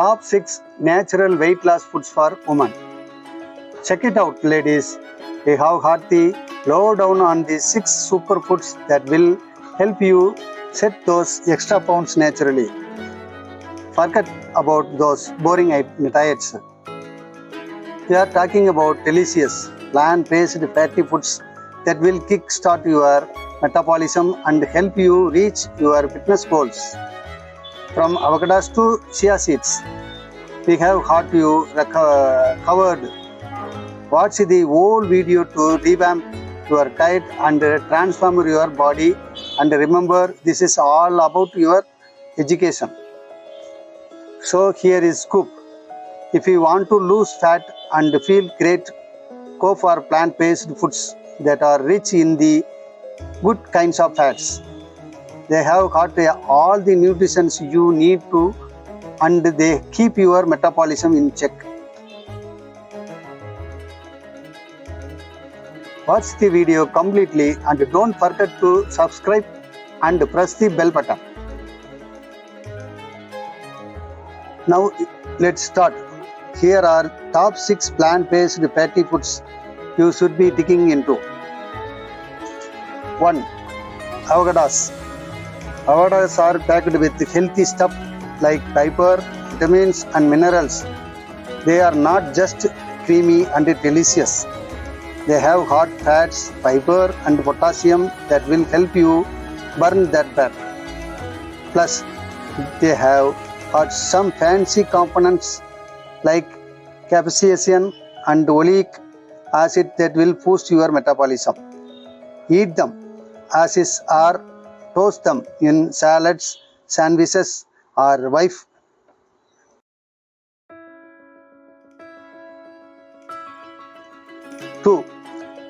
Top 6 natural weight loss foods for women. Check it out, ladies. We have got the lowdown on the 6 superfoods that will help you set those extra pounds naturally. Forget about those boring diets. We are talking about delicious, plant-based fatty foods that will kickstart your metabolism and help you reach your fitness goals. From avocados to chia seeds, we have got you covered. Watch the whole video to revamp your diet and transform your body. And remember, this is all about your education. So here is scoop. If you want to lose fat and feel great, go for plant-based foods that are rich in the good kinds of fats. They have got all the nutrients you need to, and they keep your metabolism in check. Watch the video completely and don't forget to subscribe and press the bell button. Now let's start. Here are top 6 plant-based fatty foods you should be digging into. 1. Avocados. Avocados are packed with healthy stuff like fiber, vitamins and minerals. They are not just creamy and delicious. They have hot fats, fiber and potassium that will help you burn that fat. Plus, they have got some fancy components like capsaicin and oleic acid that will boost your metabolism. Eat them as is or toast them in salads, sandwiches or wife. 2.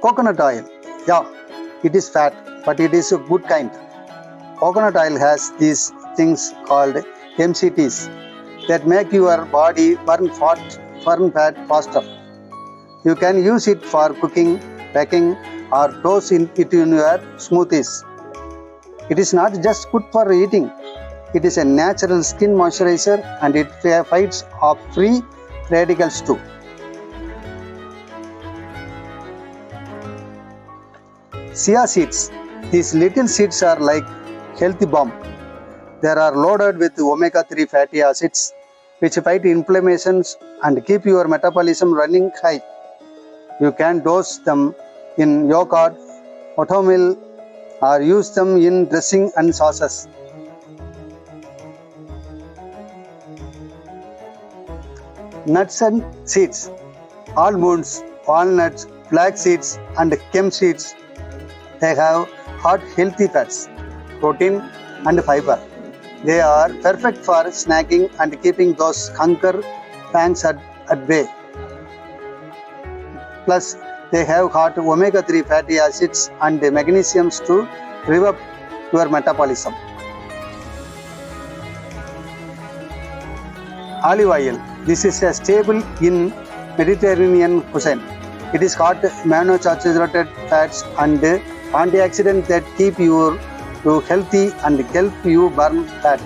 Coconut oil. Yeah, it is fat, but it is a good kind. Coconut oil has these things called MCTs that make your body burn fat faster. You can use it for cooking, baking, or toast it in your smoothies. It is not just good for eating. It is a natural skin moisturizer and it fights off free radicals too. Chia seeds. These little seeds are like healthy bomb. They are loaded with omega-3 fatty acids which fight inflammations and keep your metabolism running high. You can dose them in yogurt, oatmeal, or use them in dressing and sauces. Nuts and seeds. Almonds, walnuts, flax seeds and hemp seeds. They have hot healthy fats, protein and fiber. They are perfect for snacking and keeping those hunger pangs at bay. Plus, they have got omega-3 fatty acids and magnesiums to rev up your metabolism. Olive oil. This is a staple in Mediterranean cuisine. It is got monounsaturated fats and antioxidants that keep you healthy and help you burn fat.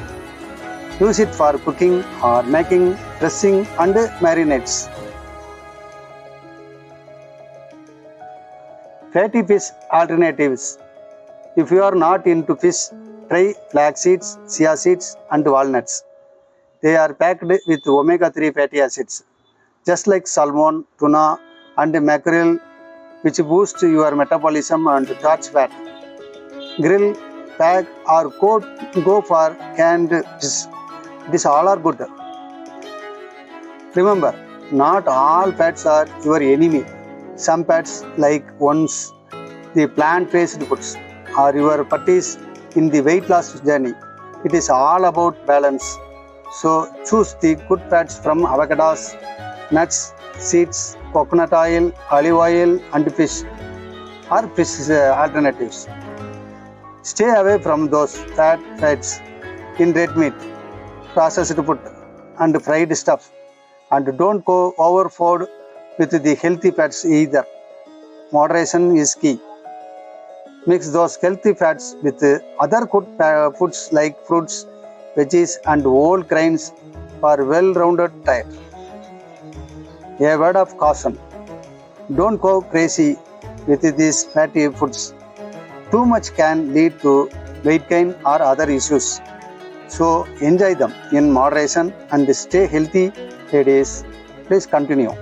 Use it for cooking or making dressing and marinades. Fatty fish alternatives. If you are not into fish, try flax seeds, chia seeds and walnuts. They are packed with omega-3 fatty acids, just like salmon, tuna and mackerel, which boost your metabolism and charge fat. Grill, pack or go for canned fish. These all are good. Remember, not all fats are your enemy. Some fats, like ones, the plant-based foods, are your putties in the weight loss journey. It is all about balance. So choose the good fats from avocados, nuts, seeds, coconut oil, olive oil and fish or fish alternatives. Stay away from those fats in red meat, processed food and fried stuff, and don't go overboard with the healthy fats either. Moderation is key. Mix those healthy fats with other good foods like fruits, veggies and whole grains for well-rounded diet. A word of caution: don't go crazy with these fatty foods. Too much can lead to weight gain or other issues. So enjoy them in moderation and stay healthy, ladies. Please continue.